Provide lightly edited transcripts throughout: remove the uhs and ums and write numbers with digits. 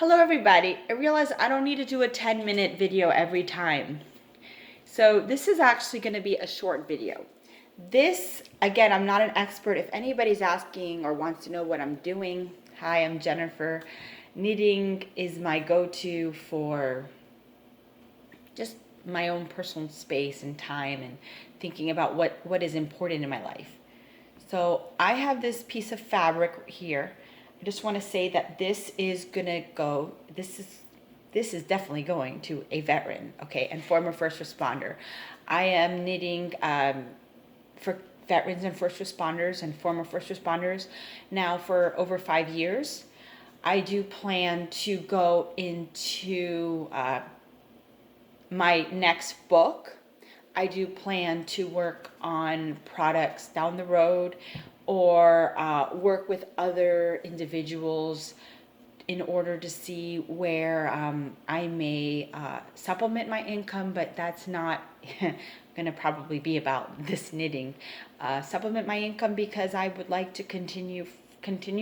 Hello everybody. I realize I don't need to do a 10-minute video every time. So this is actually going to be a short video. This, again, I'm not an expert. If anybody's asking or wants to know what I'm doing, hi, I'm Jennifer. Knitting is my go-to for just my own personal space and time and thinking about what is important in my life. So I have this piece of fabric here. I just want to say that this is definitely going to a veteran, okay, and former first responder. I am knitting for veterans and first responders and former first responders now for over 5 years. I do plan to go into my next book. I do plan to work on products down the road or work with other individuals in order to see where I may supplement my income, but that's not going to probably be about this knitting. Supplement my income because I would like to continue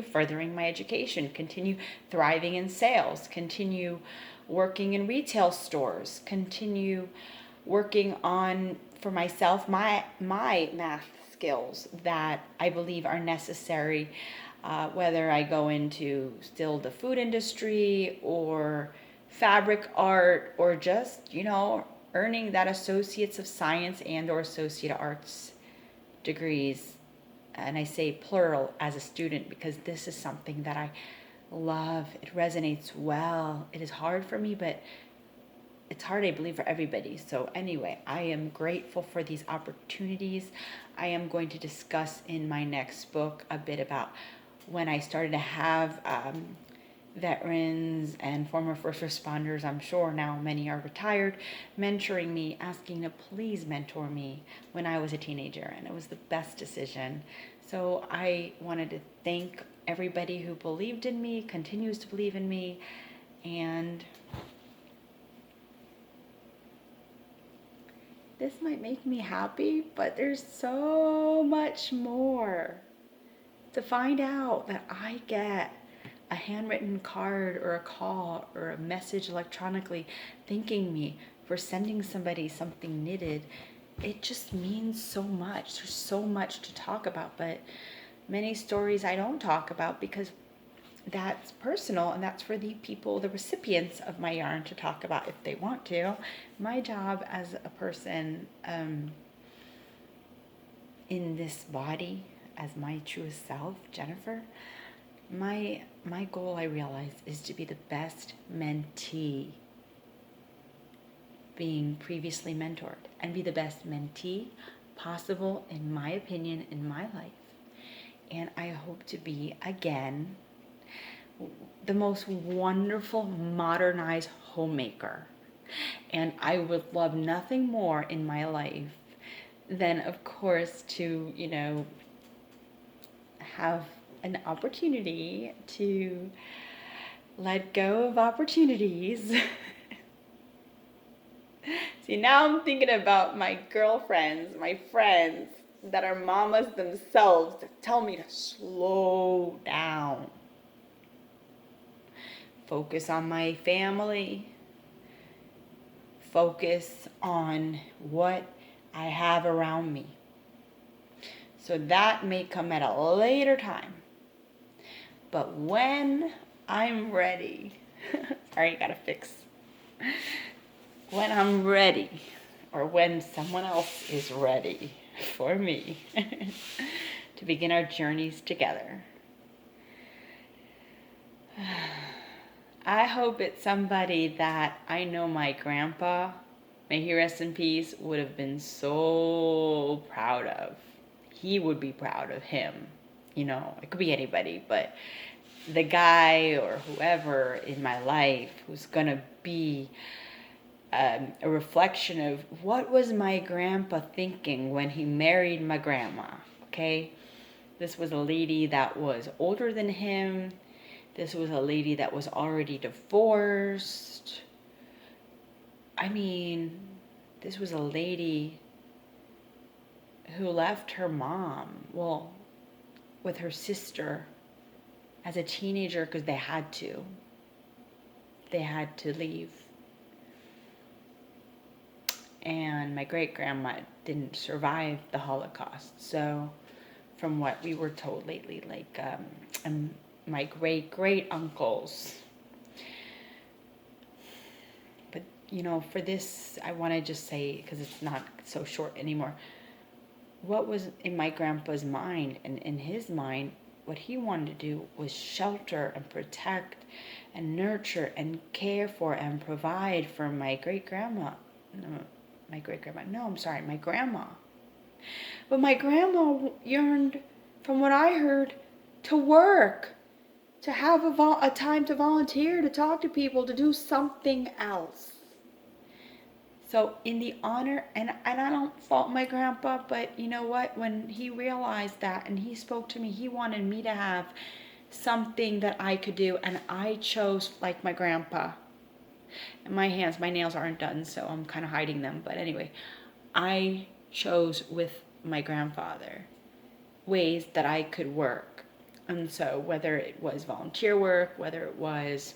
furthering my education, continue thriving in sales, continue working in retail stores, continue working on for myself my math skills that I believe are necessary, whether I go into still the food industry or fabric art or just earning that associates of science and or associate of arts degrees. And I say plural as a student because this is something that I love. It resonates well. It is hard for me, but it's hard, I believe, for everybody. So anyway, I am grateful for these opportunities. I am going to discuss in my next book a bit about when I started to have veterans and former first responders, I'm sure now many are retired, mentoring me, asking to please mentor me when I was a teenager, and it was the best decision. So I wanted to thank everybody who believed in me, continues to believe in me, and this might make me happy, but there's so much more. To find out that I get a handwritten card or a call or a message electronically thanking me for sending somebody something knitted, it just means so much. There's so much to talk about, but many stories I don't talk about because that's personal and that's for the people, the recipients of my yarn to talk about if they want to. My job as a person in this body, as my truest self, Jennifer, my goal, I realize, is to be the best mentee, being previously mentored, and be the best mentee possible, in my opinion, in my life. And I hope to be, again, the most wonderful modernized homemaker. And I would love nothing more in my life than, of course, to, have an opportunity to let go of opportunities. See, now I'm thinking about my girlfriends, my friends that are mamas themselves that tell me to slow down. Focus on my family. Focus on what I have around me. So that may come at a later time. But when I'm ready, sorry, gotta fix. When I'm ready, or when someone else is ready for me to begin our journeys together, I hope it's somebody that I know my grandpa, may he rest in peace, would have been so proud of. He would be proud of him. It could be anybody, but the guy or whoever in my life who's going to be a reflection of what was my grandpa thinking when he married my grandma, okay? This was a lady that was older than him. This was a lady that was already divorced. I mean, this was a lady who left her mom, with her sister as a teenager because they had to. they had to leave. And my great-grandma didn't survive the Holocaust. So from what we were told lately, like, and my great-great-uncles. But, for this, I want to just say, because it's not so short anymore, what was in my grandpa's mind and in his mind, what he wanted to do was shelter and protect and nurture and care for and provide for my great-grandma. My grandma. But my grandma yearned, from what I heard, to work, to have a time to volunteer, to talk to people, to do something else. So in the honor, and I don't fault my grandpa, but you know what? When he realized that and he spoke to me, he wanted me to have something that I could do, and I chose like my grandpa. And my nails aren't done, so I'm kind of hiding them. But anyway, I chose with my grandfather ways that I could work. And so whether it was volunteer work, whether it was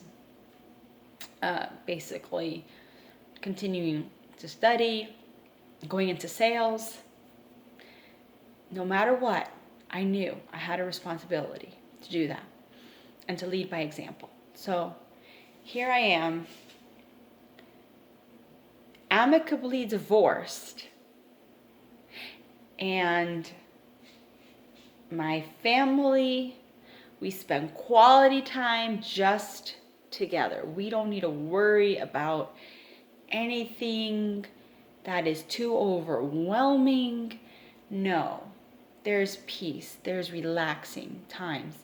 basically continuing to study, going into sales, no matter what, I knew I had a responsibility to do that and to lead by example. So here I am, amicably divorced, and my family, we spend quality time just together. We don't need to worry about anything that is too overwhelming. No, there's peace, there's relaxing times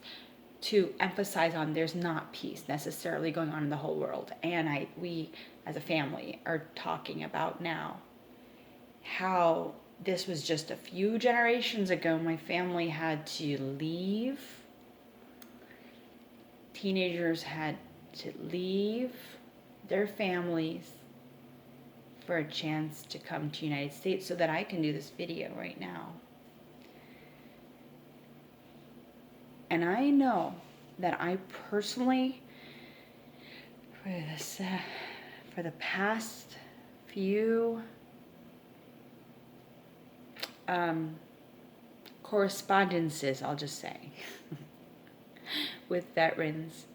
to emphasize on. There's not peace necessarily going on in the whole world. And we as a family are talking about now how this was just a few generations ago. My family had to leave. Teenagers had to leave their families for a chance to come to the United States so that I can do this video right now. And I know that I personally, for the past few correspondences, I'll just say, with veterans,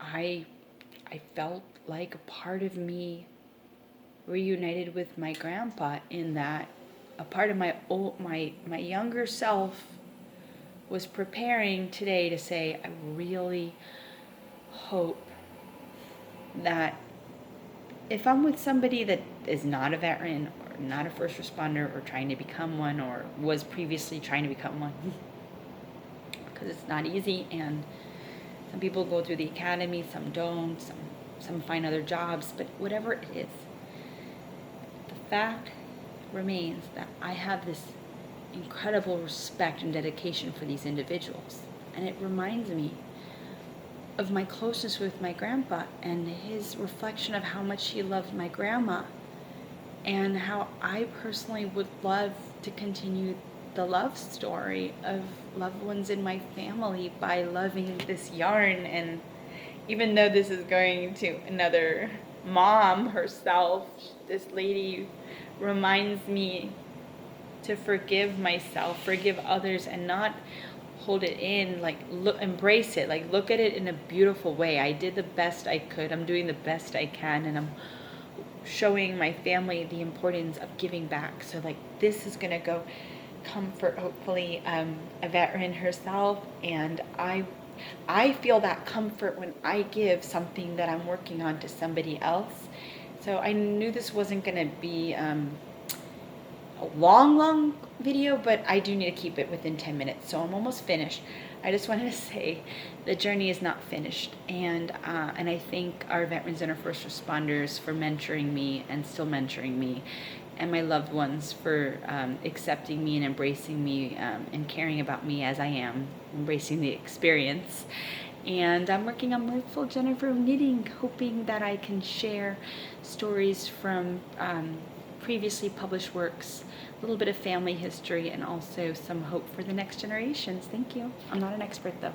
I felt like a part of me reunited with my grandpa, in that a part of my younger self was preparing today to say, I really hope that if I'm with somebody that is not a veteran or not a first responder or trying to become one, or was previously trying to become one, because it's not easy, and some people go through the academy, some don't, some find other jobs, but whatever it is, the fact remains that I have this incredible respect and dedication for these individuals. And it reminds me of my closeness with my grandpa and his reflection of how much he loved my grandma, and how I personally would love to continue the love story of loved ones in my family by loving this yarn. And even though this is going to another mom herself, this lady reminds me to forgive myself, forgive others, and not hold it in, like embrace it, like look at it in a beautiful way. I did the best I could, I'm doing the best I can, and I'm showing my family the importance of giving back. So like this is gonna go comfort hopefully a veteran herself, and I feel that comfort when I give something that I'm working on to somebody else. So I knew this wasn't gonna be a long video, but I do need to keep it within 10 minutes, so I'm almost finished. I just wanted to say the journey is not finished, and I thank our veterans and our first responders for mentoring me and still mentoring me, and my loved ones for accepting me and embracing me and caring about me as I am, embracing the experience. And I'm working on Mirthful Jennifer Knitting, hoping that I can share stories from previously published works, a little bit of family history, and also some hope for the next generations. Thank you. I'm not an expert though.